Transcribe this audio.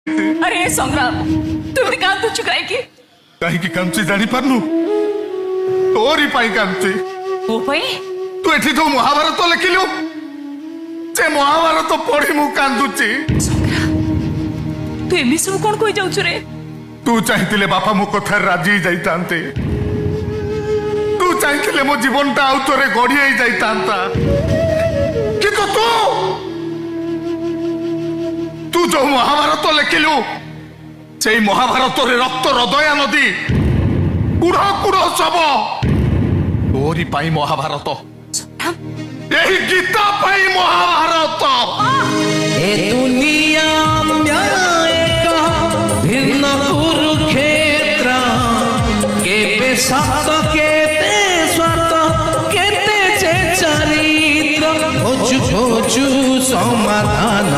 अरे संग्राम तू एवढी कांदुଛୁ କାହିଁକି କାହିଁକି କାନ୍ଦୁଛି ଜାଣିପାରୁନୁ? ତୋରି ପାଇଁ କାନ୍ଦୁଛି। ମୋ ପାଇଁ? ତୁ ଏଠି ଯୋଉ ମହାଭାରତ ଲେଖିଲୁ ସେ ମହାଭାରତ ପଢି ମୁଁ କାନ୍ଦୁଛି। ସଂଗ୍ରାମ ତୁ ଏମିତି ସବୁ କଣ କହି ଯାଉଛୁ ରେ? ତୁ ଚାହିଁଥିଲେ ବାପା ମୋ କଥାରେ ରାଜି ଯାଇଥାନ୍ତେ। ତୁ ଚାହିଁଥିଲେ ମୋ ଜୀବନଟା ଆଉ ଥରେ ଗଢି ହେଇ ଯାଇଥାନ୍ତା। କିନ୍ତୁ ତୁ ଯୋଉ ମହାଭାରତ ଲେଖିଲୁ ସେଇ ମହାଭାରତରେ ରକ୍ତର ଦୟା ନଦୀ କୁଢ କୁଢ ଶବ ତୋରି ପାଇଁ ମହାଭାରତ। ଏହି ଗୀତା ପାଇଁ ମହାଭାରତ। ए दुनिया एक भिन्न कुरुक्षेत्र केते सत केते स्वत केते चे चरित्र खोजु खोजु समाधान